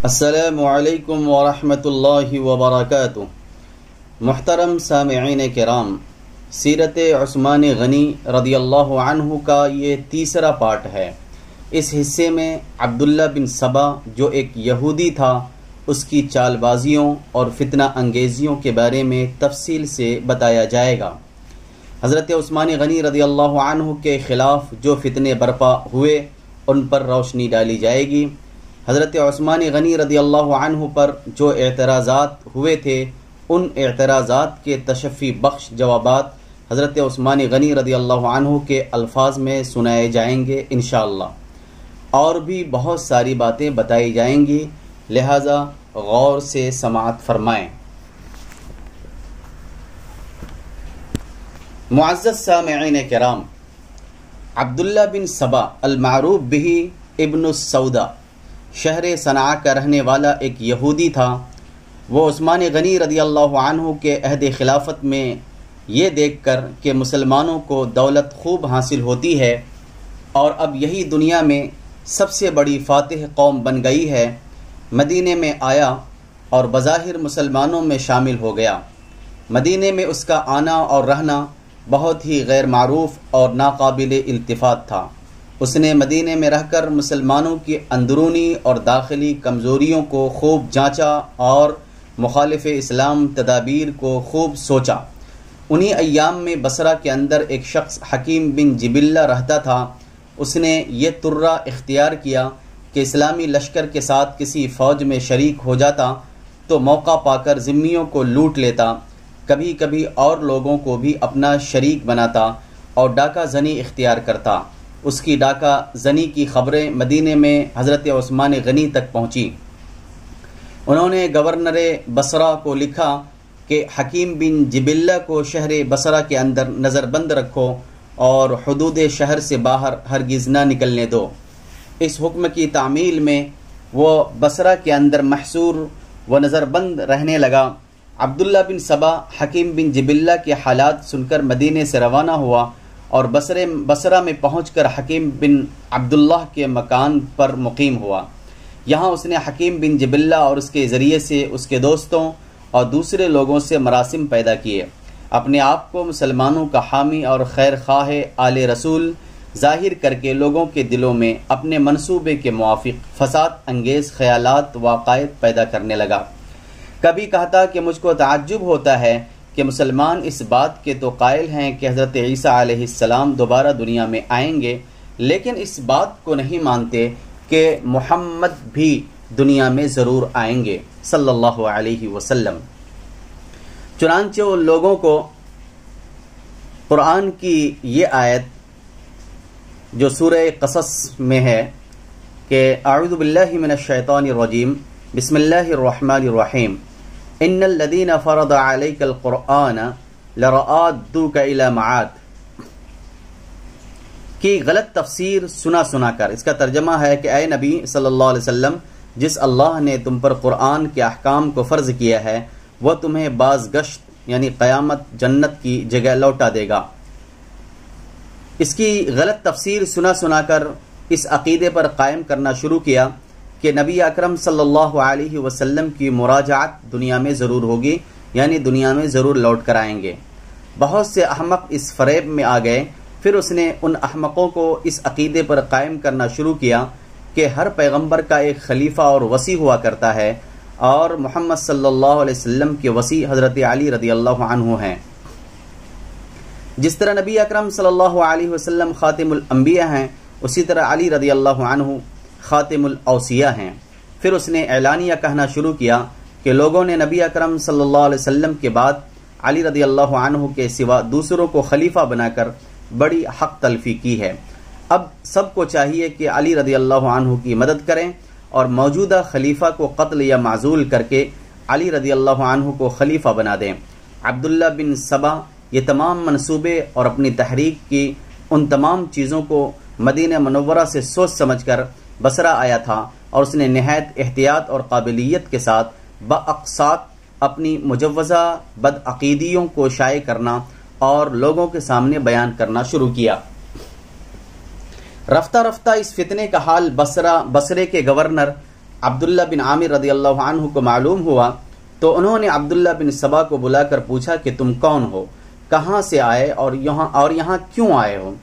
السلام علیکم ورحمۃ اللہ وبرکاتہ۔ محترم سامعین کرام، سیرت عثمان غنی رضی اللہ عنہ کا یہ تیسرا پارٹ ہے۔ اس حصے میں عبداللہ بن سبا جو ایک یہودی تھا، اس کی چال بازیوں اور فتنہ انگیزیوں کے بارے میں تفصیل سے بتایا جائے گا۔ حضرت عثمان غنی رضی اللہ عنہ کے خلاف جو فتنے برپا ہوئے ان پر روشنی ڈالی جائے گی۔ حضرت عثمان غنی رضی اللہ عنہ پر جو اعتراضات ہوئے تھے، ان اعتراضات کے تشفی بخش جوابات حضرت عثمان غنی رضی اللہ عنہ کے الفاظ میں سنائے جائیں گے انشاءاللہ، اور بھی بہت ساری باتیں بتائی جائیں گی، لہذا غور سے سماعت فرمائیں۔ معزز سامعین کرام، عبداللہ بن سبا المعروف بہ ابن السودا شہر صنعاء کا رہنے والا ایک یہودی تھا۔ وہ عثمان غنی رضی اللہ عنہ کے عہد خلافت میں یہ دیکھ کر کہ مسلمانوں کو دولت خوب حاصل ہوتی ہے اور اب یہی دنیا میں سب سے بڑی فاتح قوم بن گئی ہے، مدینے میں آیا اور بظاہر مسلمانوں میں شامل ہو گیا۔ مدینے میں اس کا آنا اور رہنا بہت ہی غیر معروف اور ناقابل التفات تھا۔ اس نے مدینے میں رہ کر مسلمانوں کی اندرونی اور داخلی کمزوریوں کو خوب جانچا اور مخالف اسلام تدابیر کو خوب سوچا۔ انہی ایام میں بصرہ کے اندر ایک شخص حکیم بن جبلہ رہتا تھا۔ اس نے یہ ترہ اختیار کیا کہ اسلامی لشکر کے ساتھ کسی فوج میں شریک ہو جاتا تو موقع پا کر ذمیوں کو لوٹ لیتا، کبھی کبھی اور لوگوں کو بھی اپنا شریک بناتا اور ڈاکہ زنی اختیار کرتا۔ اس کی ڈاکہ زنی کی خبریں مدینے میں حضرت عثمان غنی تک پہنچی۔ انہوں نے گورنر بصرہ کو لکھا کہ حکیم بن جبلہ کو شہر بصرہ کے اندر نظر بند رکھو اور حدود شہر سے باہر ہرگز نہ نکلنے دو۔ اس حکم کی تعمیل میں وہ بصرہ کے اندر محصور و نظر بند رہنے لگا۔ عبداللہ بن سبا حکیم بن جبلہ کے حالات سن کر مدینے سے روانہ ہوا اور بصرہ میں پہنچ کر حکیم بن عبداللہ کے مکان پر مقیم ہوا۔ یہاں اس نے حکیم بن جبلہ اور اس کے ذریعے سے اس کے دوستوں اور دوسرے لوگوں سے مراسم پیدا کیے، اپنے آپ کو مسلمانوں کا حامی اور خیر خواہ آل رسول ظاہر کر کے لوگوں کے دلوں میں اپنے منصوبے کے موافق فساد انگیز خیالات و عقائد پیدا کرنے لگا۔ کبھی کہتا کہ مجھ کو تعجب ہوتا ہے کہ مسلمان اس بات کے تو قائل ہیں کہ حضرت عیسیٰ علیہ السلام دوبارہ دنیا میں آئیں گے، لیکن اس بات کو نہیں مانتے کہ محمد بھی دنیا میں ضرور آئیں گے صلی اللہ علیہ وسلم۔ چنانچہ ان لوگوں کو قرآن کی یہ آیت جو سورہ قصص میں ہے کہ اعوذ باللہ من الشیطان الرجیم بسم اللہ الرحمن الرحیم ان الذین فرض علیک القرآن لرآدوک الی معاد کی غلط تفسیر سنا کر، اس کا ترجمہ ہے کہ اے نبی صلی اللہ علیہ وسلم، جس اللہ نے تم پر قرآن کے احکام کو فرض کیا ہے وہ تمہیں باز گشت یعنی قیامت جنت کی جگہ لوٹا دے گا۔ اس کی غلط تفسیر سنا کر اس عقیدے پر قائم کرنا شروع کیا کہ نبی اکرم صلی اللہ علیہ وسلم کی مراجعت دنیا میں ضرور ہوگی، یعنی دنیا میں ضرور لوٹ کر آئیں گے۔ بہت سے احمق اس فریب میں آ گئے۔ پھر اس نے ان احمقوں کو اس عقیدے پر قائم کرنا شروع کیا کہ ہر پیغمبر کا ایک خلیفہ اور وصی ہوا کرتا ہے، اور محمد صلی اللہ علیہ وسلم کے وصی حضرت علی رضی اللہ عنہ ہیں۔ جس طرح نبی اکرم صلی اللہ علیہ وسلم خاتم الانبیاء ہیں، اسی طرح علی رضی اللہ عنہ خاتم الاوصیاء ہیں۔ پھر اس نے اعلانیہ کہنا شروع کیا کہ لوگوں نے نبی اکرم صلی اللہ علیہ وسلم کے بعد علی رضی اللہ عنہ کے سوا دوسروں کو خلیفہ بنا کر بڑی حق تلفی کی ہے۔ اب سب کو چاہیے کہ علی رضی اللہ عنہ کی مدد کریں اور موجودہ خلیفہ کو قتل یا معزول کر کے علی رضی اللہ عنہ کو خلیفہ بنا دیں۔ عبداللہ بن سبا یہ تمام منصوبے اور اپنی تحریک کی ان تمام چیزوں کو مدینہ منورہ سے سوچ سمجھ کر بصرہ آیا تھا، اور اس نے نہایت احتیاط اور قابلیت کے ساتھ باقساط اپنی مجوزہ بدعقیدیوں کو شائع کرنا اور لوگوں کے سامنے بیان کرنا شروع کیا۔ رفتہ رفتہ اس فتنے کا حال بصرے کے گورنر عبداللہ بن عامر رضی اللہ عنہ کو معلوم ہوا تو انہوں نے عبداللہ بن سبا کو بلا کر پوچھا کہ تم کون ہو، کہاں سے آئے اور یہاں کیوں آئے ہو؟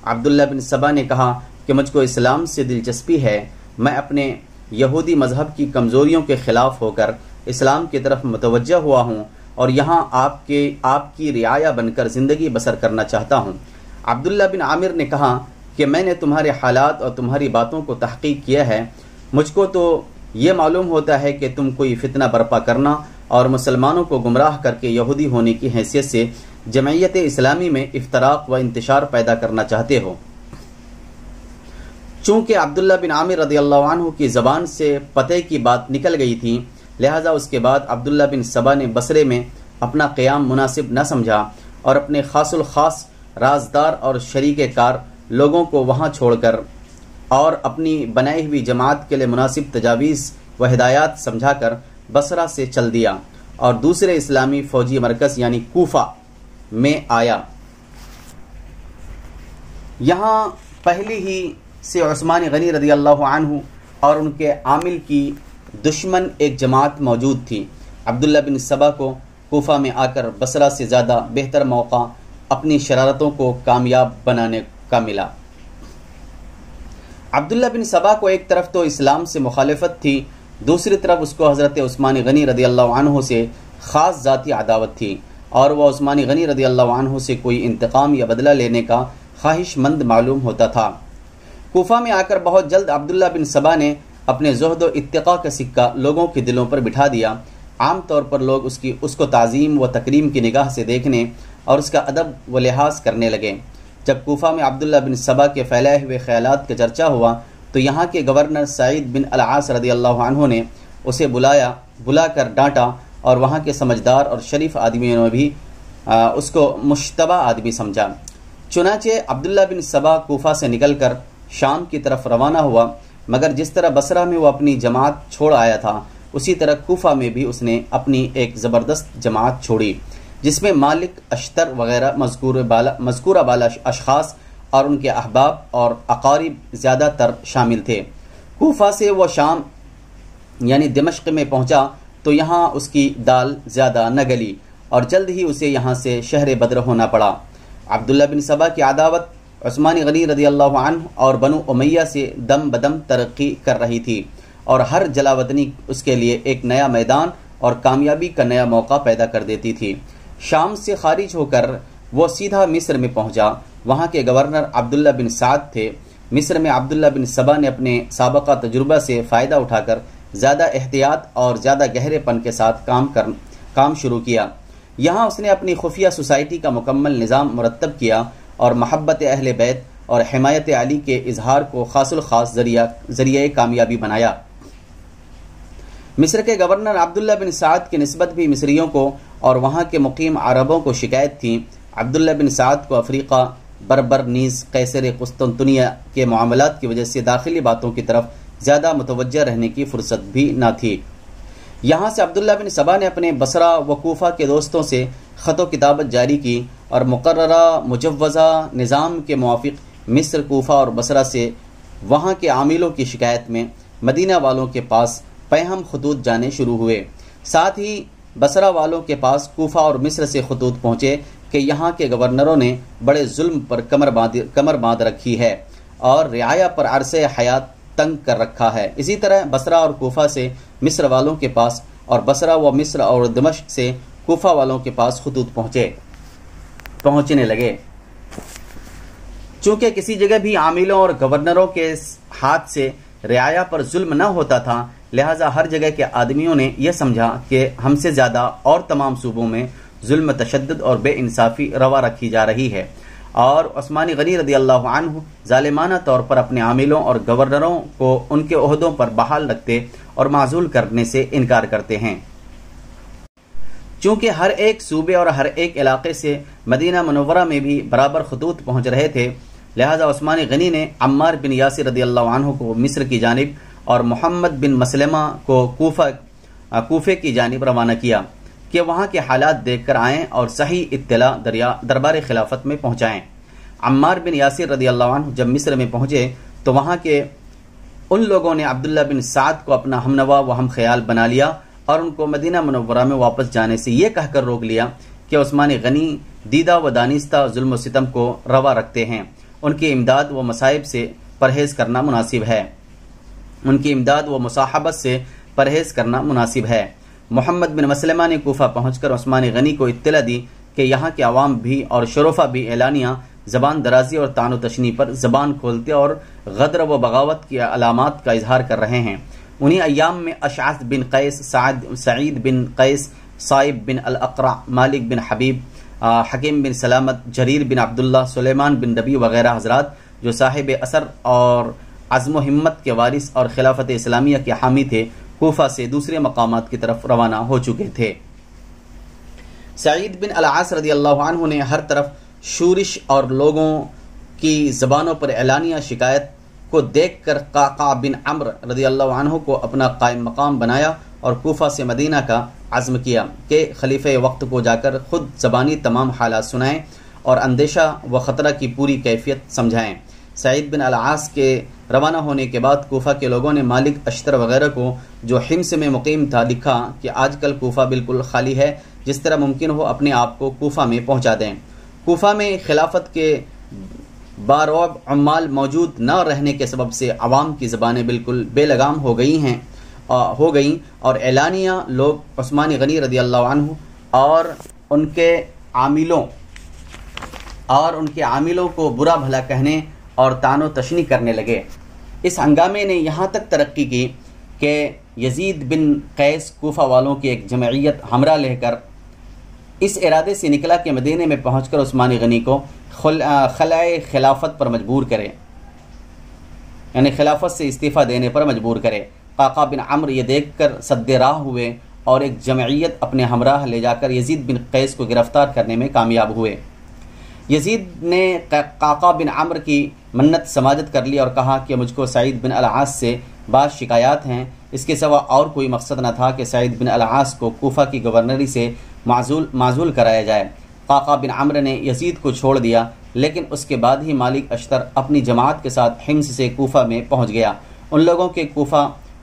عبداللہ بن سبا نے کہا کہ مجھ کو اسلام سے دلچسپی ہے، میں اپنے یہودی مذہب کی کمزوریوں کے خلاف ہو کر اسلام کی طرف متوجہ ہوا ہوں اور یہاں آپ کی رعایا بن کر زندگی بسر کرنا چاہتا ہوں۔ عبداللہ بن عامر نے کہا کہ میں نے تمہارے حالات اور تمہاری باتوں کو تحقیق کیا ہے، مجھ کو تو یہ معلوم ہوتا ہے کہ تم کوئی فتنہ برپا کرنا اور مسلمانوں کو گمراہ کر کے یہودی ہونے کی حیثیت سے جمعیت اسلامی میں افتراق و انتشار پیدا کرنا چاہتے ہو۔ چونکہ عبداللہ بن عامر رضی اللہ عنہ کی زبان سے پتے کی بات نکل گئی تھی، لہذا اس کے بعد عبداللہ بن سبا نے بصرے میں اپنا قیام مناسب نہ سمجھا اور اپنے خاص الخاص رازدار اور شریک کار لوگوں کو وہاں چھوڑ کر اور اپنی بنائی ہوئی جماعت کے لیے مناسب تجاویز و ہدایات سمجھا کر بصرہ سے چل دیا اور دوسرے اسلامی فوجی مرکز یعنی کوفہ میں آیا۔ یہاں پہلی ہی سے عثمان غنی رضی اللہ عنہ اور ان کے عامل کی دشمن ایک جماعت موجود تھی۔ عبداللہ بن سبا کو کوفہ میں آ کر بصرہ سے زیادہ بہتر موقع اپنی شرارتوں کو کامیاب بنانے کا ملا۔ عبداللہ بن سبا کو ایک طرف تو اسلام سے مخالفت تھی، دوسری طرف اس کو حضرت عثمان غنی رضی اللہ عنہ سے خاص ذاتی عداوت تھی اور وہ عثمان غنی رضی اللہ عنہ سے کوئی انتقام یا بدلہ لینے کا خواہش مند معلوم ہوتا تھا۔ کوفہ میں آ کر بہت جلد عبداللہ بن سبا نے اپنے زہد و اتقاء کا سکہ لوگوں کے دلوں پر بٹھا دیا۔ عام طور پر لوگ اس کو تعظیم و تکریم کی نگاہ سے دیکھنے اور اس کا ادب و لحاظ کرنے لگے۔ جب کوفہ میں عبداللہ بن سبا کے پھیلائے ہوئے خیالات کا چرچا ہوا تو یہاں کے گورنر سعید بن العاص رضی اللہ عنہ نے اسے بلا کر ڈانٹا اور وہاں کے سمجھدار اور شریف آدمیوں نے بھی اس کو مشتبہ آدمی سمجھا۔ چنانچہ عبداللہ بن سبا کوفہ سے نکل کر شام کی طرف روانہ ہوا، مگر جس طرح بصرہ میں وہ اپنی جماعت چھوڑ آیا تھا اسی طرح کوفہ میں بھی اس نے اپنی ایک زبردست جماعت چھوڑی، جس میں مالک، اشتر وغیرہ مذکورہ بالا اشخاص اور ان کے احباب اور اقارب زیادہ تر شامل تھے۔ کوفہ سے وہ شام یعنی دمشق میں پہنچا تو یہاں اس کی دال زیادہ نہ گلی اور جلد ہی اسے یہاں سے شہر بدر ہونا پڑا۔ عبداللہ بن سبا کی عداوت عثمان غنی رضی اللہ عنہ اور بنو امیہ سے دم بدم ترقی کر رہی تھی اور ہر جلاوطنی اس کے لیے ایک نیا میدان اور کامیابی کا نیا موقع پیدا کر دیتی تھی۔ شام سے خارج ہو کر وہ سیدھا مصر میں پہنچا۔ وہاں کے گورنر عبداللہ بن سعد تھے۔ مصر میں عبداللہ بن سبا نے اپنے سابقہ تجربہ سے فائدہ اٹھا کر زیادہ احتیاط اور زیادہ گہرے پن کے ساتھ کام شروع کیا۔ یہاں اس نے اپنی خفیہ سوسائٹی کا مکمل نظام مرتب کیا اور محبت اہل بیت اور حمایت علی کے اظہار کو خاص الخاص ذریعہ کامیابی بنایا۔ مصر کے گورنر عبداللہ بن سعد کی نسبت بھی مصریوں کو اور وہاں کے مقیم عربوں کو شکایت تھی۔ عبداللہ بن سعد کو افریقہ، بربر نیز قیصر قسطنطنیہ کے معاملات کی وجہ سے داخلی باتوں کی طرف زیادہ متوجہ رہنے کی فرصت بھی نہ تھی۔ یہاں سے عبداللہ بن سبا نے اپنے بصرہ و کوفہ کے دوستوں سے خط و کتابت جاری کی اور مقررہ مجوزہ نظام کے موافق مصر، کوفہ اور بصرہ سے وہاں کے عاملوں کی شکایت میں مدینہ والوں کے پاس پیہم خطوط جانے شروع ہوئے۔ ساتھ ہی بصرہ والوں کے پاس کوفہ اور مصر سے خطوط پہنچے کہ یہاں کے گورنروں نے بڑے ظلم پر کمر باندھ رکھی ہے اور رعایا پر عرصہ حیات تنگ کر رکھا ہے۔ اسی طرح بصرہ اور کوفہ سے مصر والوں کے پاس اور بصرہ و مصر اور دمشق سے کوفہ والوں کے پاس خطوط پہنچنے لگے۔ چونکہ کسی جگہ بھی عاملوں اور گورنروں کے ہاتھ سے رعایا پر ظلم نہ ہوتا تھا، لہٰذا ہر جگہ کے آدمیوں نے یہ سمجھا کہ ہم سے زیادہ اور تمام صوبوں میں ظلم، تشدد اور بے انصافی روا رکھی جا رہی ہے، اور عثمان غنی رضی اللہ عنہ ظالمانہ طور پر اپنے عاملوں اور گورنروں کو ان کے عہدوں پر بحال رکھتے اور معزول کرنے سے انکار کرتے ہیں۔ چونکہ ہر ایک صوبے اور ہر ایک علاقے سے مدینہ منورہ میں بھی برابر خطوط پہنچ رہے تھے، لہذا عثمان غنی نے عمار بن یاسر رضی اللہ عنہ کو مصر کی جانب اور محمد بن مسلمہ کو کوفے کی جانب روانہ کیا کہ وہاں کے حالات دیکھ کر آئیں اور صحیح اطلاع دربار خلافت میں پہنچائیں۔ عمار بن یاسر رضی اللہ عنہ جب مصر میں پہنچے تو وہاں کے ان لوگوں نے عبداللہ بن سعد کو اپنا ہمنوا و ہم خیال بنا لیا اور ان کو مدینہ منورہ میں واپس جانے سے یہ کہہ کر روک لیا کہ عثمان غنی دیدہ و دانستہ ظلم و ستم کو روا رکھتے ہیں، ان کی امداد و مصائب سے پرہیز کرنا مناسب ہے، ان کی امداد و مصاحبت سے پرہیز کرنا مناسب ہے۔ محمد بن مسلمہ نے کوفہ پہنچ کر عثمان غنی کو اطلاع دی کہ یہاں کے عوام بھی اور شرفا بھی اعلانیہ زبان درازی اور طعن و تشنی پر زبان کھولتے اور غدر و بغاوت کی علامات کا اظہار کر رہے ہیں۔ انہی ایام میں اشعث بن قیس، سعید بن قیس، صائب بن الاقرع، مالک بن حبیب، حکیم بن سلامت، جریر بن عبداللہ، سلیمان بن ربیع وغیرہ حضرات جو صاحب اثر اور عزم و ہمت کے وارث اور خلافت اسلامیہ کے حامی تھے، کوفہ سے دوسرے مقامات کی طرف روانہ ہو چکے تھے۔ سعید بن العاص رضی اللہ عنہ نے ہر طرف شورش اور لوگوں کی زبانوں پر اعلانیہ شکایت کو دیکھ کر قعقاع بن عمرو رضی اللہ عنہ کو اپنا قائم مقام بنایا اور کوفہ سے مدینہ کا عزم کیا کہ خلیفہ وقت کو جا کر خود زبانی تمام حالات سنائیں اور اندیشہ و خطرہ کی پوری کیفیت سمجھائیں۔ سعید بن العاص کے روانہ ہونے کے بعد کوفہ کے لوگوں نے مالک اشتر وغیرہ کو جو حمص میں مقیم تھا لکھا کہ آج کل کوفہ بالکل خالی ہے، جس طرح ممکن ہو اپنے آپ کو کوفہ میں پہنچا دیں۔ کوفہ میں خلافت کے باروب عمال موجود نہ رہنے کے سبب سے عوام کی زبانیں بالکل بے لگام ہو گئیں اور اعلانیہ لوگ عثمان غنی رضی اللہ عنہ اور ان کے عاملوں کو برا بھلا کہنے اور طعن و تشنی کرنے لگے۔ اس ہنگامے نے یہاں تک ترقی کی کہ یزید بن قیس کوفہ والوں کی ایک جمعیت ہمراہ لے کر اس ارادے سے نکلا کہ مدینے میں پہنچ کر عثمان غنی کو خلائے خلافت پر مجبور کرے، یعنی خلافت سے استعفیٰ دینے پر مجبور کرے۔ قعقاع بن عمرو یہ دیکھ کر سد راہ ہوئے اور ایک جمعیت اپنے ہمراہ لے جا کر یزید بن قیس کو گرفتار کرنے میں کامیاب ہوئے۔ یزید نے قعقاع بن عمرو کی منت سماجت کر لی اور کہا کہ مجھ کو سعید بن العاص سے بعض شکایات ہیں، اس کے سوا اور کوئی مقصد نہ تھا کہ سعید بن العاص کو کوفہ کی گورنری سے معزول کرایا جائے۔ قعقاع بن عمرو نے یزید کو چھوڑ دیا، لیکن اس کے بعد ہی مالک اشتر اپنی جماعت کے ساتھ حمص سے کوفہ میں پہنچ گیا۔ ان لوگوں کے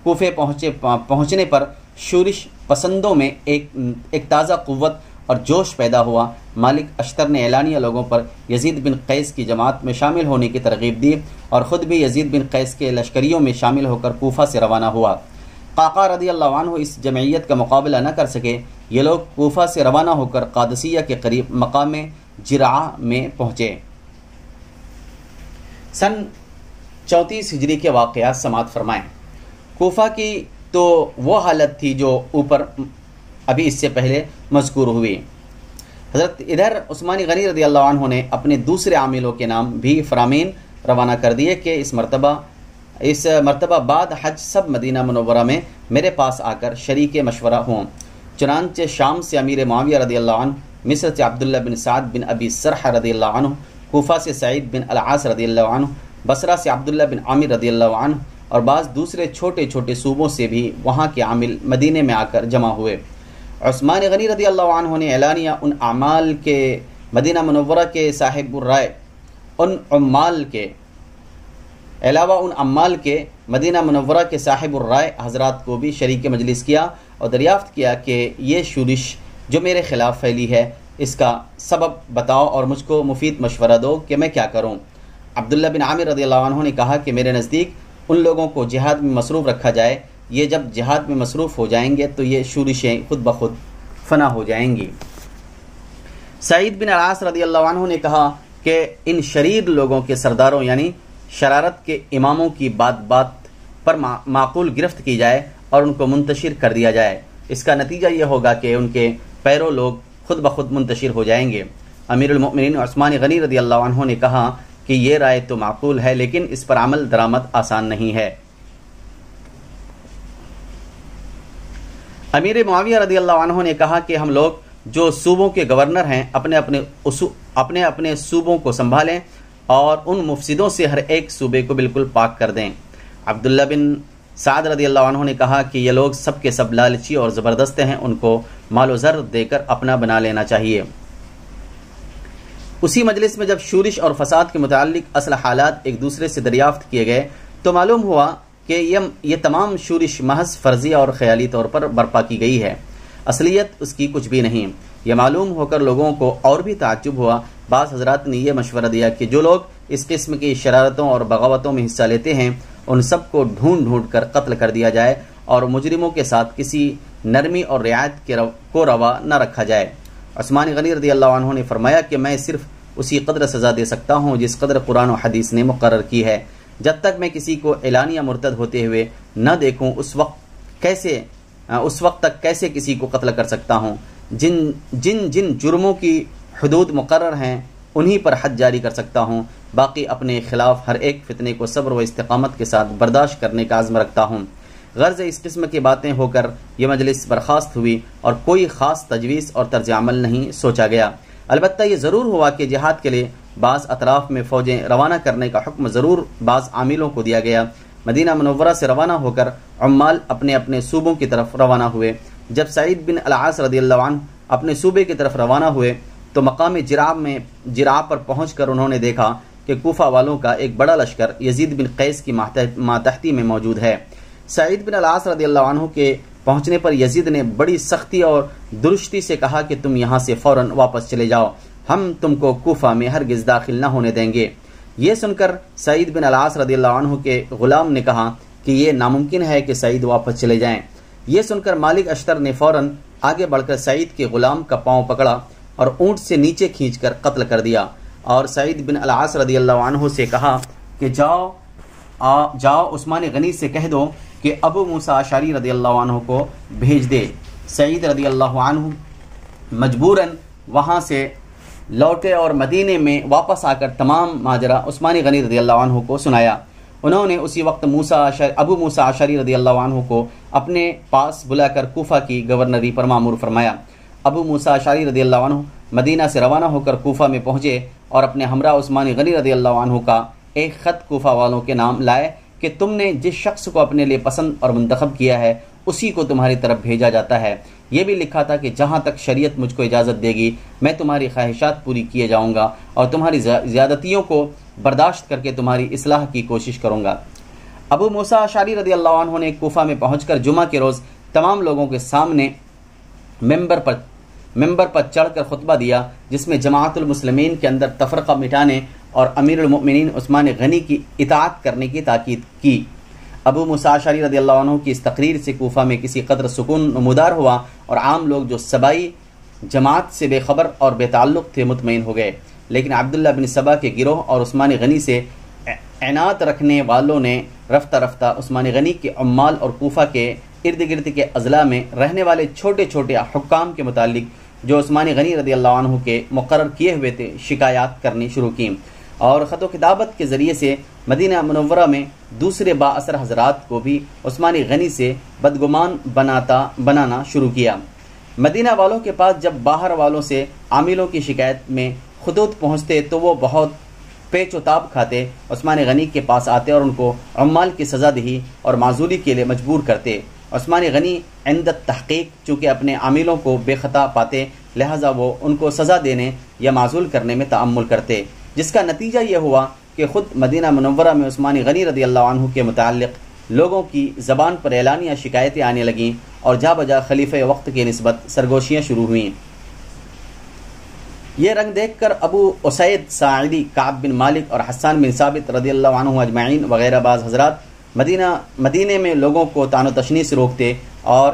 کوفے پہنچنے پر شورش پسندوں میں ایک تازہ قوت اور جوش پیدا ہوا۔ مالک اشتر نے اعلانیہ لوگوں پر یزید بن قیس کی جماعت میں شامل ہونے کی ترغیب دی اور خود بھی یزید بن قیس کے لشکریوں میں شامل ہو کر کوفہ سے روانہ ہوا۔ قعقاع رضی اللہ عنہ اس جمعیت کا مقابلہ نہ کر سکے۔ یہ لوگ کوفہ سے روانہ ہو کر قادسیہ کے قریب مقام جرعہ میں پہنچے۔ سن 34 ہجری کے واقعات سماعت فرمائیں۔ کوفہ کی تو وہ حالت تھی جو اوپر ابھی اس سے پہلے مذکور ہوئی۔ حضرت ادھر عثمان غنی رضی اللہ عنہ نے اپنے دوسرے عاملوں کے نام بھی فرامین روانہ کر دیے کہ اس مرتبہ بعد حج سب مدینہ منورہ میں میرے پاس آ کر شریک مشورہ ہوں۔ چنانچہ شام سے امیر معاویہ رضی اللہ عنہ، مصر سے عبداللہ بن سعد بن ابی سرح رضی اللہ عنہ، کوفہ سے سعید بن العاص رضی اللہ عنہ، بصرہ سے عبداللہ بن عامر رضی اللہ عنہ اور بعض دوسرے چھوٹے چھوٹے صوبوں سے بھی وہاں کے عامل مدینے میں آ کر جمع ہوئے۔ عثمان غنی رضی اللہ عنہ نے اعلانیہ ان اعمال کے مدینہ منورہ کے صاحب الرائے عمال کے مدینہ منورہ کے صاحب الرائے حضرات کو بھی شریک مجلس کیا اور دریافت کیا کہ یہ شورش جو میرے خلاف پھیلی ہے اس کا سبب بتاؤ اور مجھ کو مفید مشورہ دو کہ میں کیا کروں۔ عبداللہ بن عامر رضی اللہ عنہ نے کہا کہ میرے نزدیک ان لوگوں کو جہاد میں مصروف رکھا جائے، یہ جب جہاد میں مصروف ہو جائیں گے تو یہ شورشیں خود بخود فنا ہو جائیں گی۔ سعید بن العاص رضی اللہ عنہ نے کہا کہ ان شریر لوگوں کے سرداروں یعنی شرارت کے اماموں کی بات پر معقول گرفت کی جائے اور ان کو منتشر کر دیا جائے، اس کا نتیجہ یہ ہوگا کہ ان کے پیرو لوگ خود بخود منتشر ہو جائیں گے۔ امیر المؤمنین عثمان غنی رضی اللہ عنہ نے کہا کہ یہ رائے تو معقول ہے لیکن اس پر عمل درآمد آسان نہیں ہے۔ امیر معاویہ رضی اللہ عنہ نے کہا کہ ہم لوگ جو صوبوں کے گورنر ہیں اپنے اپنے صوبوں کو سنبھالیں اور ان مفسدوں سے ہر ایک صوبے کو بالکل پاک کر دیں۔ عبداللہ بن سعد رضی اللہ عنہ نے کہا کہ یہ لوگ سب کے سب لالچی اور زبردست ہیں، ان کو مال و زر دے کر اپنا بنا لینا چاہیے۔ اسی مجلس میں جب شورش اور فساد کے متعلق اصل حالات ایک دوسرے سے دریافت کیے گئے تو معلوم ہوا کہ کہ یہ تمام شورش محض فرضی اور خیالی طور پر برپا کی گئی ہے، اصلیت اس کی کچھ بھی نہیں۔ یہ معلوم ہو کر لوگوں کو اور بھی تعجب ہوا۔ بعض حضرات نے یہ مشورہ دیا کہ جو لوگ اس قسم کی شرارتوں اور بغاوتوں میں حصہ لیتے ہیں ان سب کو ڈھونڈ ڈھونڈ کر قتل کر دیا جائے اور مجرموں کے ساتھ کسی نرمی اور رعایت کو روا نہ رکھا جائے۔ عثمان غنی رضی اللہ عنہ نے فرمایا کہ میں صرف اسی قدر سزا دے سکتا ہوں جس قدر قرآن و حدیث نے مقرر کی ہے۔ جب تک میں کسی کو اعلانیہ مرتد ہوتے ہوئے نہ دیکھوں اس وقت تک کیسے کسی کو قتل کر سکتا ہوں؟ جن جرموں کی حدود مقرر ہیں انہی پر حد جاری کر سکتا ہوں، باقی اپنے خلاف ہر ایک فتنے کو صبر و استقامت کے ساتھ برداشت کرنے کا عزم رکھتا ہوں۔ غرض اس قسم کی باتیں ہو کر یہ مجلس برخاست ہوئی اور کوئی خاص تجویز اور طرز عمل نہیں سوچا گیا۔ البتہ یہ ضرور ہوا کہ جہاد کے لیے بعض اطراف میں فوجیں روانہ کرنے کا حکم ضرور بعض عاملوں کو دیا گیا۔ مدینہ منورہ سے روانہ ہو کر عمال اپنے اپنے صوبوں کی طرف روانہ ہوئے۔ جب سعید بن العاص رضی اللہ عنہ اپنے صوبے کی طرف روانہ ہوئے تو مقام جراب پر پہنچ کر انہوں نے دیکھا کہ کوفہ والوں کا ایک بڑا لشکر یزید بن قیس کی ماتحتی میں موجود ہے۔ سعید بن العاص رضی اللہ عنہ کے پہنچنے پر یزید نے بڑی سختی اور درستی سے کہا کہ تم یہاں سے فوراً واپس چلے جاؤ، ہم تم کو کوفہ میں ہرگز داخل نہ ہونے دیں گے۔ یہ سن کر سعید بن العاص رضی اللہ عنہ کے غلام نے کہا کہ یہ ناممکن ہے کہ سعید واپس چلے جائیں۔ یہ سن کر مالک اشتر نے فوراً آگے بڑھ کر سعید کے غلام کا پاؤں پکڑا اور اونٹ سے نیچے کھینچ کر قتل کر دیا، اور سعید بن العاص رضی اللہ عنہ سے کہا کہ جاؤ عثمان غنی سے کہہ دو کہ ابو موسیٰ اشعری رضی اللہ عنہ کو بھیج دے۔ سعید رضی اللہ عنہ مجبوراً وہاں سے لوٹے اور مدینے میں واپس آ کر تمام ماجرا عثمان غنی رضی اللہ عنہ کو سنایا۔ انہوں نے اسی وقت ابو موسیٰ اشعری رضی اللہ عنہ کو اپنے پاس بلا کر کوفہ کی گورنری پر مامور فرمایا۔ ابو موسیٰ اشعری رضی اللہ عنہ مدینہ سے روانہ ہو کر کوفہ میں پہنچے اور اپنے ہمراہ عثمان غنی رضی اللہ عنہ کا ایک خط کوفہ والوں کے نام لائے کہ تم نے جس شخص کو اپنے لیے پسند اور منتخب کیا ہے اسی کو تمہاری طرف بھیجا جاتا ہے۔ یہ بھی لکھا تھا کہ جہاں تک شریعت مجھ کو اجازت دے گی میں تمہاری خواہشات پوری کیے جاؤں گا اور تمہاری زیادتیوں کو برداشت کر کے تمہاری اصلاح کی کوشش کروں گا۔ ابو موسیٰ اشعری رضی اللہ عنہ نے کوفہ میں پہنچ کر جمعہ کے روز تمام لوگوں کے سامنے ممبر پر چڑھ کر خطبہ دیا، جس میں جماعت المسلمین کے اندر تفرقہ مٹانے اور امیر المؤمنین عثمان غنی کی اطاعت کرنے کی تاکید کی۔ ابو موسیٰ اشعری رضی اللہ عنہ کی اس تقریر سے کوفہ میں کسی قدر سکون نمودار ہوا اور عام لوگ جو سبائی جماعت سے بے خبر اور بے تعلق تھے مطمئن ہو گئے، لیکن عبداللہ بن سبا کے گروہ اور عثمان غنی سے عناد رکھنے والوں نے رفتہ رفتہ عثمان غنی کے عمال اور کوفہ کے ارد گرد کے اضلاع میں رہنے والے چھوٹے چھوٹے حکام کے متعلق جو عثمان غنی رضی اللہ عنہ کے مقرر کیے ہوئے تھے شکایات کرنی شروع کی، اور خط و کتابت کے ذریعے سے مدینہ منورہ میں دوسرے با اثر حضرات کو بھی عثمان غنی سے بدگمان بنانا شروع کیا۔ مدینہ والوں کے پاس جب باہر والوں سے عاملوں کی شکایت میں خطوط پہنچتے تو وہ بہت پیچ و تاب کھاتے عثمان غنی کے پاس آتے اور ان کو عمال کی سزا دہی اور معزولی کے لیے مجبور کرتے۔ عثمان غنی عند تحقیق چونکہ اپنے عاملوں کو بے خطا پاتے لہذا وہ ان کو سزا دینے یا معزول کرنے میں تعمل کرتے، جس کا نتیجہ یہ ہوا کہ خود مدینہ منورہ میں عثمان غنی رضی اللہ عنہ کے متعلق لوگوں کی زبان پر اعلانیہ شکایتیں آنے لگیں اور جا بجا خلیفہ وقت کی نسبت سرگوشیاں شروع ہوئیں۔ یہ رنگ دیکھ کر ابو اسید ساعدی، کعب بن مالک اور حسان بن ثابت رضی اللہ عنہ اجمعین وغیرہ بعض حضرات مدینے میں لوگوں کو طعن و تشنیع سے روکتے اور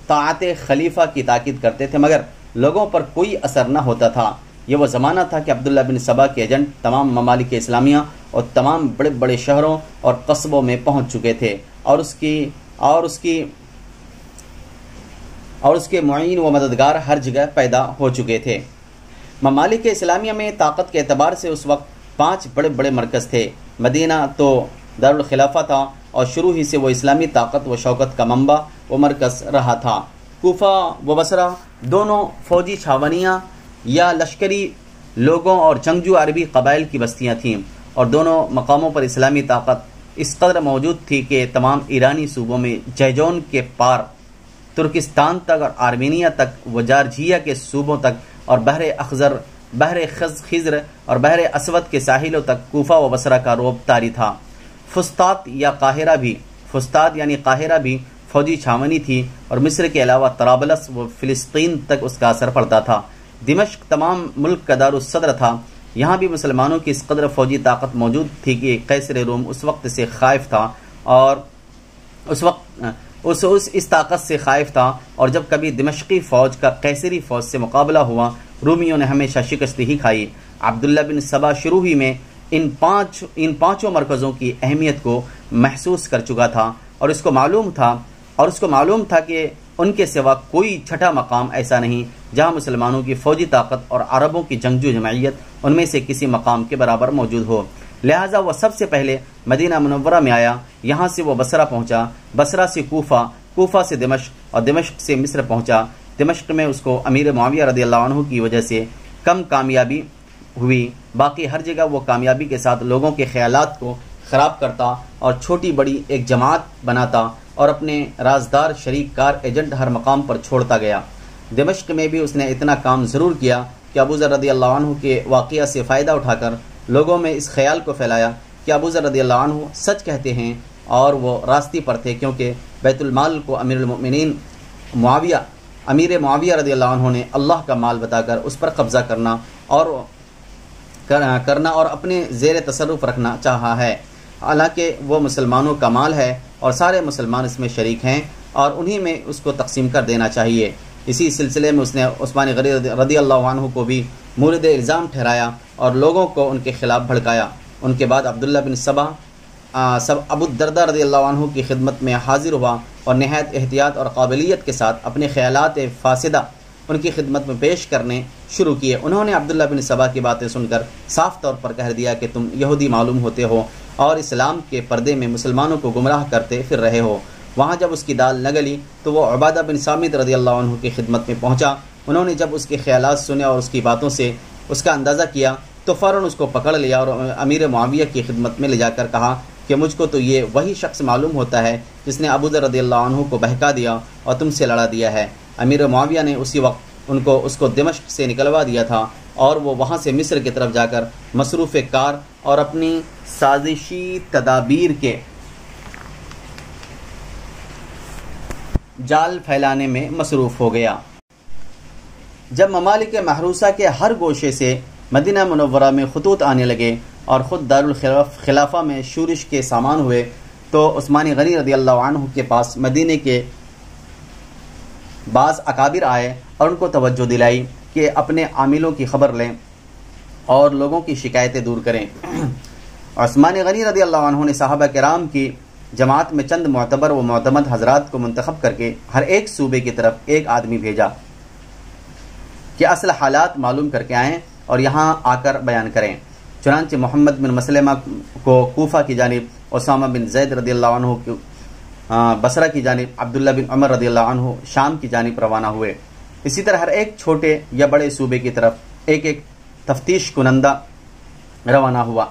طاعت خلیفہ کی تاکید کرتے تھے، مگر لوگوں پر کوئی اثر نہ ہوتا تھا۔ یہ وہ زمانہ تھا کہ عبداللہ بن سبا کے ایجنٹ تمام ممالک اسلامیہ اور تمام بڑے بڑے شہروں اور قصبوں میں پہنچ چکے تھے اور اس کے معین و مددگار ہر جگہ پیدا ہو چکے تھے۔ ممالک اسلامیہ میں طاقت کے اعتبار سے اس وقت 5 بڑے بڑے مرکز تھے۔ مدینہ تو دارالخلافہ تھا اور شروع ہی سے وہ اسلامی طاقت و شوکت کا منبع و مرکز رہا تھا۔ کوفہ و بصرہ دونوں فوجی چھاونیاں یا لشکری لوگوں اور جنگجو عربی قبائل کی بستیاں تھیں، اور دونوں مقاموں پر اسلامی طاقت اس قدر موجود تھی کہ تمام ایرانی صوبوں میں جیجون کے پار ترکستان تک اور آرمینیا تک و جارجیا کے صوبوں تک اور بحر خزر اور بحر اسود کے ساحلوں تک کوفہ و بصرہ کا رعب طاری تھا۔ فسطاط یا قاہرہ بھی فستاد یعنی قاہرہ بھی فوجی چھاونی تھی اور مصر کے علاوہ طرابلس و فلسطین تک اس کا اثر پڑتا تھا۔ دمشق تمام ملک کا دارالصدر تھا۔ یہاں بھی مسلمانوں کی اس قدر فوجی طاقت موجود تھی کہ قیصر روم اس وقت سے خائف تھا اور اس طاقت سے خائف تھا، اور جب کبھی دمشقی فوج کا قیصری فوج سے مقابلہ ہوا رومیوں نے ہمیشہ شکست ہی کھائی۔ عبداللہ بن سبا شروع ہی میں ان پانچوں مرکزوں کی اہمیت کو محسوس کر چکا تھا اور اس کو معلوم تھا کہ ان کے سوا کوئی چھٹا مقام ایسا نہیں جہاں مسلمانوں کی فوجی طاقت اور عربوں کی جنگجو جمعیت ان میں سے کسی مقام کے برابر موجود ہو، لہٰذا وہ سب سے پہلے مدینہ منورہ میں آیا۔ یہاں سے وہ بصرہ پہنچا، بصرہ سے کوفہ سے دمشق اور دمشق سے مصر پہنچا۔ دمشق میں اس کو امیر معاویہ رضی اللہ عنہ کی وجہ سے کم کامیابی ہوئی، باقی ہر جگہ وہ کامیابی کے ساتھ لوگوں کے خیالات کو خراب کرتا اور چھوٹی بڑی ایک جماعت بناتا اور اپنے رازدار شریک کار ایجنٹ ہر مقام پر چھوڑتا گیا۔ دمشق میں بھی اس نے اتنا کام ضرور کیا کہ ابو ذر رضی اللہ عنہ کے واقعہ سے فائدہ اٹھا کر لوگوں میں اس خیال کو پھیلایا کہ ابو ذر رضی اللہ عنہ سچ کہتے ہیں اور وہ راستی پر تھے، کیونکہ بیت المال کو امیر معاویہ رضی اللہ عنہ نے اللہ کا مال بتا کر اس پر قبضہ کرنا اور اپنے زیر تصرف رکھنا چاہا ہے، حالانکہ وہ مسلمانوں کا مال ہے اور سارے مسلمان اس میں شریک ہیں اور انہی میں اس کو تقسیم کر دینا چاہیے۔ اسی سلسلے میں اس نے عثمان غنی رضی اللہ عنہ کو بھی مورد الزام ٹھہرایا اور لوگوں کو ان کے خلاف بھڑکایا۔ ان کے بعد عبداللہ بن سبا ابو الدرداء رضی اللہ عنہ کی خدمت میں حاضر ہوا اور نہایت احتیاط اور قابلیت کے ساتھ اپنے خیالات فاسدہ ان کی خدمت میں پیش کرنے شروع کیے۔ انہوں نے عبداللہ بن سبا کی باتیں سن کر صاف طور پر کہہ دیا کہ تم یہودی معلوم ہوتے ہو اور اسلام کے پردے میں مسلمانوں کو گمراہ کرتے پھر رہے ہو۔ وہاں جب اس کی دال نہ گلی تو وہ عبادہ بن صامت رضی اللہ عنہ کی خدمت میں پہنچا۔ انہوں نے جب اس کے خیالات سنے اور اس کی باتوں سے اس کا اندازہ کیا تو فوراً اس کو پکڑ لیا اور امیر معاویہ کی خدمت میں لے جا کر کہا کہ مجھ کو تو یہ وہی شخص معلوم ہوتا ہے جس نے ابو ذر رضی اللہ عنہ کو بہکا دیا اور تم سے لڑا دیا ہے۔ امیر معاویہ نے اسی وقت اس کو دمشق سے نکلوا دیا تھا اور وہ وہاں سے مصر کی طرف جا کر مصروف کار اور اپنی سازشی تدابیر کے جال پھیلانے میں مصروف ہو گیا۔ جب ممالک محروسہ کے ہر گوشے سے مدینہ منورہ میں خطوط آنے لگے اور خود دارالخلافہ میں شورش کے سامان ہوئے تو عثمان غنی رضی اللہ عنہ کے پاس مدینے کے بعض اکابر آئے اور ان کو توجہ دلائی کہ اپنے عاملوں کی خبر لیں اور لوگوں کی شکایتیں دور کریں۔ عثمان غنی رضی اللہ عنہ نے صحابہ کرام کی جماعت میں چند معتبر و معتمد حضرات کو منتخب کر کے ہر ایک صوبے کی طرف ایک آدمی بھیجا کہ اصل حالات معلوم کر کے آئیں اور یہاں آ کر بیان کریں۔ چنانچہ محمد بن مسلمہ کو کوفہ کی جانب، اسامہ بن زید رضی اللہ عنہ کو بصرہ کی جانب، عبداللہ بن عمر رضی اللہ عنہ شام کی جانب روانہ ہوئے۔ اسی طرح ہر ایک چھوٹے یا بڑے صوبے کی طرف ایک ایک تفتیش کنندہ روانہ ہوا۔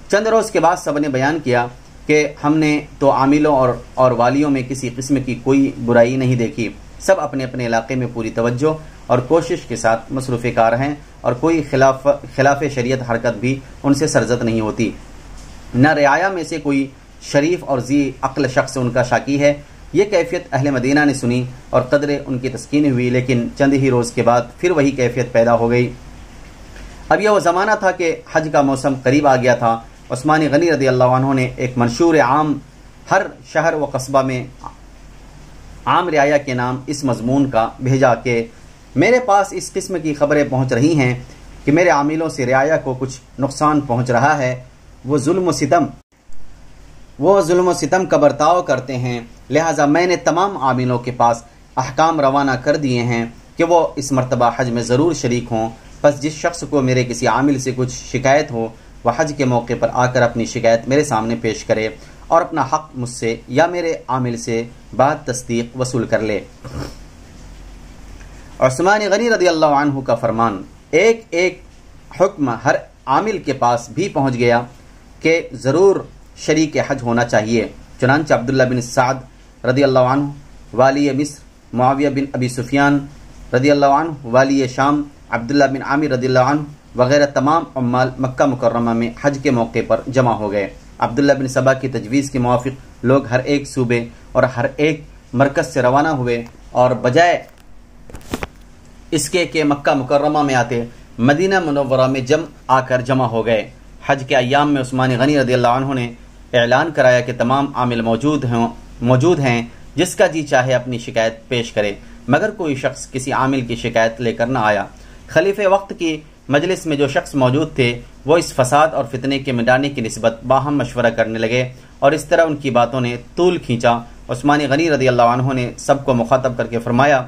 چند روز کے بعد سب نے بیان کیا کہ ہم نے تو عاملوں اور والیوں میں کسی قسم کی کوئی برائی نہیں دیکھی، سب اپنے اپنے علاقے میں پوری توجہ اور کوشش کے ساتھ مصروف کار ہیں اور کوئی خلاف شریعت حرکت بھی ان سے سرزد نہیں ہوتی۔ نہ رعایا میں سے کوئی شریف اور ذی عقل شخص ان کا شاکی ہے۔ یہ کیفیت اہل مدینہ نے سنی اور قدرے ان کی تسکین ہوئی، لیکن چند ہی روز کے بعد پھر وہی کیفیت پیدا ہو گئی۔ اب یہ وہ زمانہ تھا کہ حج کا موسم قریب آ گیا تھا۔ عثمان غنی رضی اللہ عنہ نے ایک منشور عام ہر شہر و قصبہ میں عام رعایا کے نام اس مضمون کا بھیجا کہ میرے پاس اس قسم کی خبریں پہنچ رہی ہیں کہ میرے عاملوں سے رعایا کو کچھ نقصان پہنچ رہا ہے، وہ ظلم و ستم کا برتاؤ کرتے ہیں، لہٰذا میں نے تمام عاملوں کے پاس احکام روانہ کر دیے ہیں کہ وہ اس مرتبہ حج میں ضرور شریک ہوں۔ پس جس شخص کو میرے کسی عامل سے کچھ شکایت ہو وہ حج کے موقع پر آ کر اپنی شکایت میرے سامنے پیش کرے اور اپنا حق مجھ سے یا میرے عامل سے بعد تصدیق وصول کر لے۔ عثمان غنی رضی اللہ عنہ کا فرمان ایک ایک حکم ہر عامل کے پاس بھی پہنچ گیا کہ ضرور شریک حج ہونا چاہیے۔ چنانچہ عبداللہ بن سعد رضی اللہ عنہ والی مصر، معاویہ بن ابی سفیان رضی اللہ عنہ والی شام، عبداللہ بن عامر رضی اللہ عنہ وغیرہ تمام عمال مکہ مکرمہ میں حج کے موقع پر جمع ہو گئے۔ عبداللہ بن سبا کی تجویز کے موافق لوگ ہر ایک صوبے اور ہر ایک مرکز سے روانہ ہوئے، اور بجائے اس کے کہ مکہ مکرمہ میں آتے، مدینہ منورہ میں جمع ہو گئے۔ حج کے ایام میں عثمان غنی رضی اللہ عنہ نے اعلان کرایا کہ تمام عامل موجود ہیں، جس کا جی چاہے اپنی شکایت پیش کرے، مگر کوئی شخص کسی عامل کی شکایت لے کر نہ آیا۔ خلیفہ وقت کی مجلس میں جو شخص موجود تھے وہ اس فساد اور فتنے کے مٹانے کی نسبت باہم مشورہ کرنے لگے، اور اس طرح ان کی باتوں نے طول کھینچا۔ عثمان غنی رضی اللہ عنہ نے سب کو مخاطب کر کے فرمایا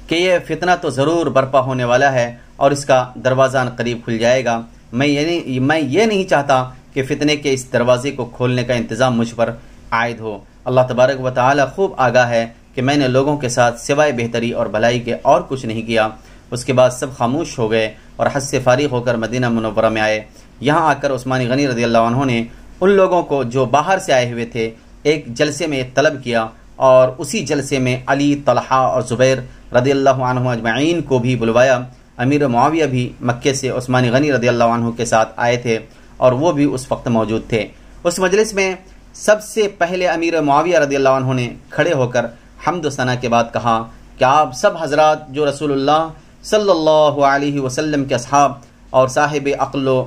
کہ یہ فتنہ تو ضرور برپا ہونے والا ہے اور اس کا دروازہ قریب کھل جائے گا۔ میں یہ نہیں چاہتا کہ فتنے کے اس دروازے کو کھولنے کا انتظام مجھ پر عائد ہو۔ اللہ تبارک و تعالی خوب آگاہ ہے کہ میں نے لوگوں کے ساتھ سوائے بہتری اور بھلائی کے اور کچھ نہیں کیا۔ اس کے بعد سب خاموش ہو گئے اور حج سے فارغ ہو کر مدینہ منورہ میں آئے۔ یہاں آ کر عثمان غنی رضی اللہ عنہ نے ان لوگوں کو جو باہر سے آئے ہوئے تھے ایک جلسے میں طلب کیا، اور اسی جلسے میں علی، طلحہ اور زبیر رضی اللہ عنہ اجمعین کو بھی بلوایا۔ امیر معاویہ بھی مکے سے عثمان غنی رضی اللہ عنہ کے ساتھ آئے تھے اور وہ بھی اس وقت موجود تھے۔ اس مجلس میں سب سے پہلے امیر معاویہ رضی اللہ عنہ نے کھڑے ہو کر حمد و ثنا کے بعد کہا کہ آپ سب حضرات جو رسول اللہ صلی اللہ علیہ وسلم کے اصحاب اور صاحب عقل و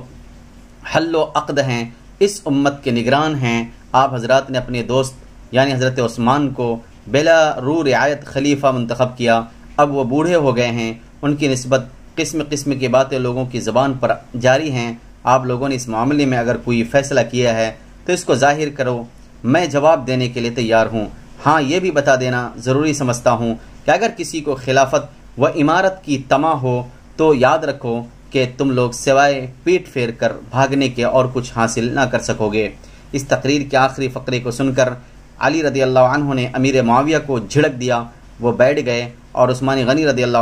حل و عقد ہیں، اس امت کے نگران ہیں، آپ حضرات نے اپنے دوست یعنی حضرت عثمان کو بلا رو رعایت خلیفہ منتخب کیا۔ اب وہ بوڑھے ہو گئے ہیں، ان کی نسبت قسم قسم کی باتیں لوگوں کی زبان پر جاری ہیں۔ آپ لوگوں نے اس معاملے میں اگر کوئی فیصلہ کیا ہے تو اس کو ظاہر کرو، میں جواب دینے کے لیے تیار ہوں۔ ہاں، یہ بھی بتا دینا ضروری سمجھتا ہوں کہ اگر کسی کو خلافت و امارت کی طمع ہو تو یاد رکھو کہ تم لوگ سوائے پیٹ پھیر کر بھاگنے کے اور کچھ حاصل نہ کر سکو گے۔ اس تقریر کے آخری فقرے کو سن کر علی رضی اللہ عنہ نے امیر معاویہ کو جھڑک دیا، وہ بیٹھ گئے اور عثمان غنی رضی اللہ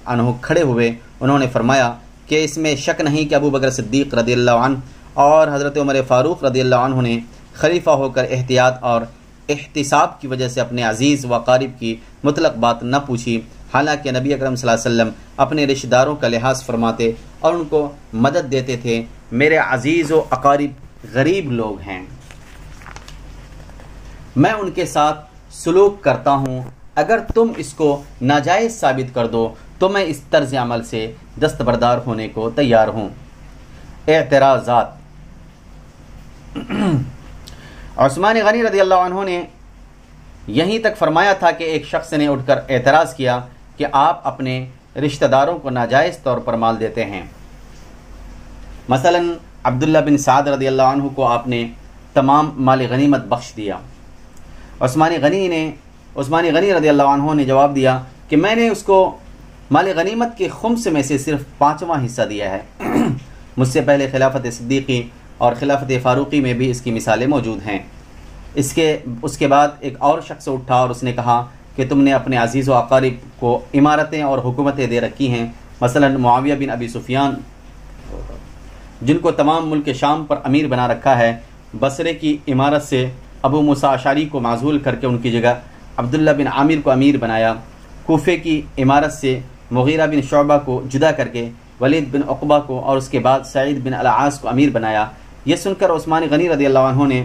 عنہ کھڑے ہوئے۔ انہوں نے فرمایا کہ اس میں شک نہیں کہ ابو بکر صدیق رضی اللہ عنہ اور حضرت عمر فاروق رضی اللہ عنہ نے خلیفہ ہو کر احتیاط اور احتساب کی وجہ سے اپنے عزیز و اقارب کی مطلق بات نہ پوچھی، حالانکہ نبی اکرم صلی اللہ علیہ وسلم اپنے رشتہ داروں کا لحاظ فرماتے اور ان کو مدد دیتے تھے۔ میرے عزیز و اقارب غریب لوگ ہیں، میں ان کے ساتھ سلوک کرتا ہوں، اگر تم اس کو ناجائز ثابت کر دو تو میں اس طرز عمل سے دستبردار ہونے کو تیار ہوں۔ اعتراضات۔ عثمان غنی رضی اللہ عنہ نے یہیں تک فرمایا تھا کہ ایک شخص نے اٹھ کر اعتراض کیا کہ آپ اپنے رشتہ داروں کو ناجائز طور پر مال دیتے ہیں۔ مثلا عبداللہ بن سعد رضی اللہ عنہ کو آپ نے تمام مال غنیمت بخش دیا۔ عثمان غنی رضی اللہ عنہ نے جواب دیا کہ میں نے اس کو مال غنیمت کے خمس میں سے صرف 5واں حصہ دیا ہے۔ مجھ سے پہلے خلافت صدیقی اور خلافت فاروقی میں بھی اس کی مثالیں موجود ہیں۔ اس کے بعد ایک اور شخص اٹھا اور اس نے کہا کہ تم نے اپنے عزیز و اقارب کو عمارتیں اور حکومتیں دے رکھی ہیں، مثلا معاویہ بن ابی سفیان جن کو تمام ملک شام پر امیر بنا رکھا ہے، بصرے کی عمارت سے ابو موسیٰ اشعری کو معزول کر کے ان کی جگہ عبداللہ بن عامر کو امیر بنایا، کوفے کی عمارت سے مغیرہ بن شعبہ کو جدا کر کے ولید بن عقبہ کو اور اس کے بعد سعید بن العاص کو امیر بنایا۔ یہ سن کر عثمان غنی رضی اللہ عنہ نے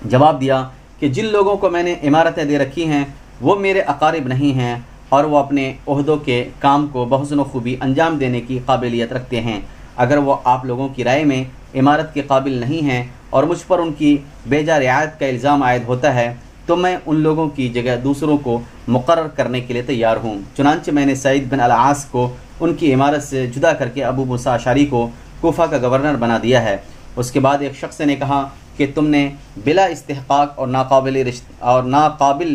جواب دیا کہ جن لوگوں کو میں نے عمارتیں دے رکھی ہیں وہ میرے اقارب نہیں ہیں اور وہ اپنے عہدوں کے کام کو بحسن و خوبی انجام دینے کی قابلیت رکھتے ہیں۔ اگر وہ آپ لوگوں کی رائے میں عمارت کے قابل نہیں ہیں اور مجھ پر ان کی بیجا رعایت کا الزام عائد ہوتا ہے تو میں ان لوگوں کی جگہ دوسروں کو مقرر کرنے کے لیے تیار ہوں۔ چنانچہ میں نے سعید بن العاص کو ان کی عمارت سے جدا کر کے ابو موسیٰ اشعری کو کوفہ کا گورنر بنا دیا ہے۔ اس کے بعد ایک شخص نے کہا کہ تم نے بلا استحقاق اور ناقابل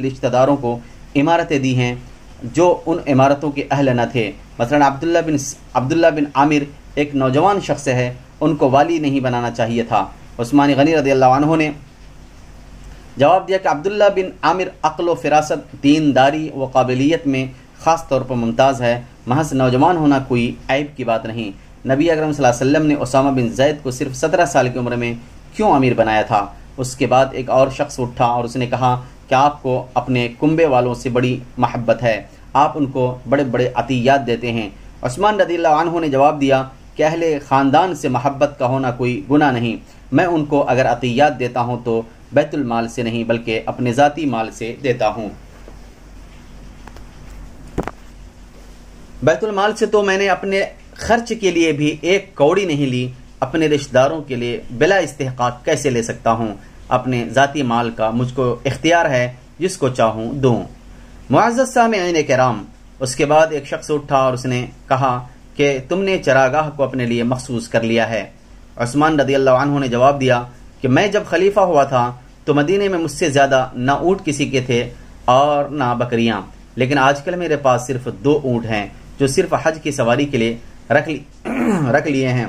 رشتہ داروں کو عمارتیں دی ہیں جو ان عمارتوں کے اہل نہ تھے۔ مثلا عبداللہ بن عامر ایک نوجوان شخص ہے، ان کو والی نہیں بنانا چاہیے تھا۔ عثمان غنی رضی اللہ عنہ نے جواب دیا کہ عبداللہ بن عامر عقل و فراست، دینداری و قابلیت میں خاص طور پر ممتاز ہے، محض نوجوان ہونا کوئی عیب کی بات نہیں۔ نبی اکرم صلی اللہ علیہ وسلم نے اسامہ بن زید کو صرف 17 سال کی عمر میں کیوں امیر بنایا تھا؟ اس کے بعد ایک اور شخص اٹھا اور اس نے کہا کہ آپ کو اپنے کنبے والوں سے بڑی محبت ہے، آپ ان کو بڑے بڑے عطیات دیتے ہیں۔ عثمان رضی اللہ عنہ نے جواب دیا کہ اہل خاندان سے محبت کا ہونا کوئی گناہ نہیں، میں ان کو اگر عطیات دیتا ہوں تو بیت المال سے نہیں بلکہ اپنے ذاتی مال سے دیتا ہوں۔ بیت المال سے تو میں نے اپنے خرچ کے لیے بھی ایک کوڑی نہیں لی، اپنے رشتہ داروں کے لیے بلا استحقاق کیسے لے سکتا ہوں؟ اپنے ذاتی مال کا مجھ کو اختیار ہے، جس کو چاہوں دوں۔ معزز سامعین کرام، اس کے بعد ایک شخص اٹھا اور اس نے کہا کہ تم نے چراگاہ کو اپنے لیے مخصوص کر لیا ہے۔ عثمان رضی اللہ عنہ نے جواب دیا کہ میں جب خلیفہ ہوا تھا تو مدینے میں مجھ سے زیادہ نہ اونٹ کسی کے تھے اور نہ بکریاں، لیکن آج کل میرے پاس صرف 2 اونٹ ہیں جو صرف حج کی سواری کے لیے رکھ لیے ہیں۔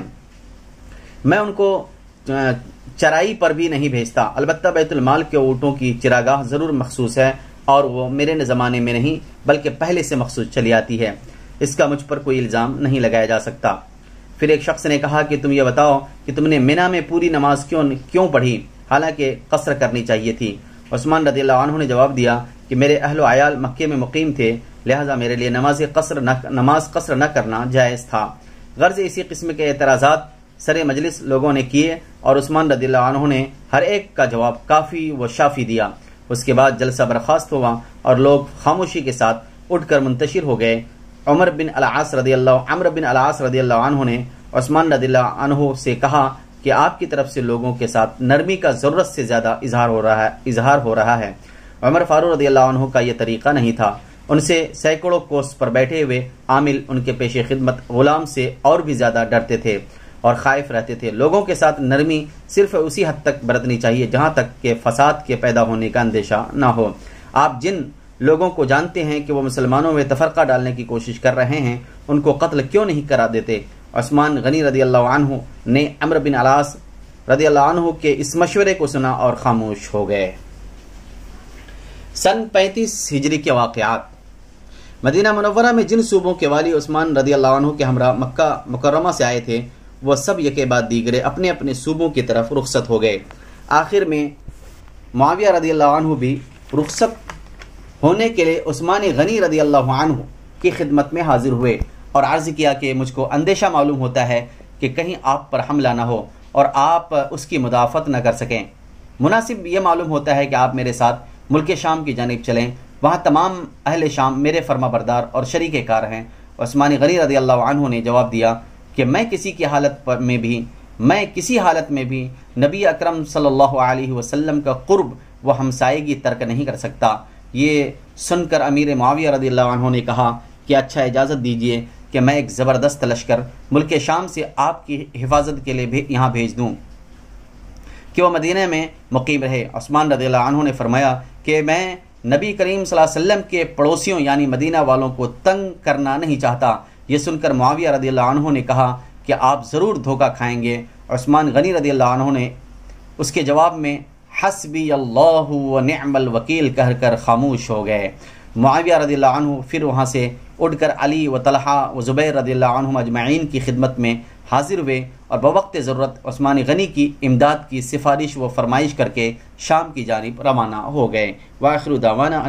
میں ان کو چرائی پر بھی نہیں بھیجتا، البتہ بیت المال کے اونٹوں کی چراگاہ ضرور مخصوص ہے اور وہ میرے زمانے میں نہیں بلکہ پہلے سے مخصوص چلی آتی ہے، اس کا مجھ پر کوئی الزام نہیں لگایا جا سکتا۔ پھر ایک شخص نے کہا کہ تم یہ بتاؤ کہ تم نے منی میں پوری نماز کیوں پڑھی حالانکہ قصر کرنی چاہیے تھی؟ عثمان رضی اللہ عنہ نے جواب دیا کہ میرے اہل و عیال مکے میں مقیم تھے، لہذا میرے لیے نماز قصر نہ کرنا جائز تھا۔ غرض اسی قسم کے اعتراضات سر مجلس لوگوں نے کیے اور عثمان رضی اللہ عنہ نے ہر ایک کا جواب کافی و شافی دیا۔ اس کے بعد جلسہ برخاست ہوا اور لوگ خاموشی کے ساتھ اٹھ کر منتشر ہو گئے۔ عمر بن العاص رضی اللہ عنہ نے عثمان رضی اللہ عنہ سے کہا کہ آپ کی طرف سے لوگوں کے ساتھ نرمی کا ضرورت سے زیادہ اظہار ہو رہا ہے۔ عمر فاروق رضی اللہ عنہ کا یہ طریقہ نہیں تھا، ان سے سینکڑوں کوس پر بیٹھے ہوئے عامل ان کے پیش خدمت غلام سے اور بھی زیادہ ڈرتے تھے اور خائف رہتے تھے۔ لوگوں کے ساتھ نرمی صرف اسی حد تک برتنی چاہیے جہاں تک کہ فساد کے پیدا ہونے کا اندیشہ نہ ہو۔ آپ جن لوگوں کو جانتے ہیں کہ وہ مسلمانوں میں تفرقہ ڈالنے کی کوشش کر رہے ہیں، ان کو قتل کیوں نہیں کرا دیتے؟ عثمان غنی رضی اللہ عنہ نے عمرو بن العاص رضی اللہ عنہ کے اس مشورے کو سنا اور خاموش ہو گئے۔ سن 35 ہجری کے واقعات۔ مدینہ منورہ میں جن صوبوں کے والی عثمان رضی اللہ عنہ کے ہمراہ مکہ مکرمہ سے آئے تھے، وہ سب یکے بعد دیگرے اپنے اپنے صوبوں کی طرف رخصت ہو گئے۔ آخر میں معاویہ رضی اللہ عنہ بھی رخصت ہونے کے لیے عثمان غنی رضی اللہ عنہ کی خدمت میں حاضر ہوئے اور عرض کیا کہ مجھ کو اندیشہ معلوم ہوتا ہے کہ کہیں آپ پر حملہ نہ ہو اور آپ اس کی مدافعت نہ کر سکیں۔ مناسب یہ معلوم ہوتا ہے کہ آپ میرے ساتھ ملک شام کی جانب چلیں، وہاں تمام اہل شام میرے فرما بردار اور شریک کار ہیں۔ عثمان غنی رضی اللہ عنہ نے جواب دیا کہ میں کسی حالت میں بھی نبی اکرم صلی اللہ علیہ وسلم کا قرب و ہمسائیگی ترک نہیں کر سکتا۔ یہ سن کر امیر معاویہ رضی اللہ عنہ نے کہا کہ اچھا، اجازت دیجئے کہ میں ایک زبردست لشکر ملک شام سے آپ کی حفاظت کے لیے یہاں بھیج دوں کہ وہ مدینہ میں مقیم رہے۔ عثمان رضی اللہ عنہ نے فرمایا کہ میں نبی کریم صلی اللہ علیہ وسلم کے پڑوسیوں یعنی مدینہ والوں کو تنگ کرنا نہیں چاہتا۔ یہ سن کر معاویہ رضی اللہ عنہ نے کہا کہ آپ ضرور دھوکہ کھائیں گے۔ عثمان غنی رضی اللہ عنہ نے اس کے جواب میں حسبی اللہ و نعم الوکیل کہہ کر خاموش ہو گئے۔ معاویہ رضی اللہ عنہ پھر وہاں سے اٹھ کر علی و طلحہ و زبیر رضی اللہ عنہم اجمعین کی خدمت میں حاضر ہوئے اور بوقت ضرورت عثمان غنی کی امداد کی سفارش و فرمائش کر کے شام کی جانب روانہ ہو گئے۔ وآخر دعوانا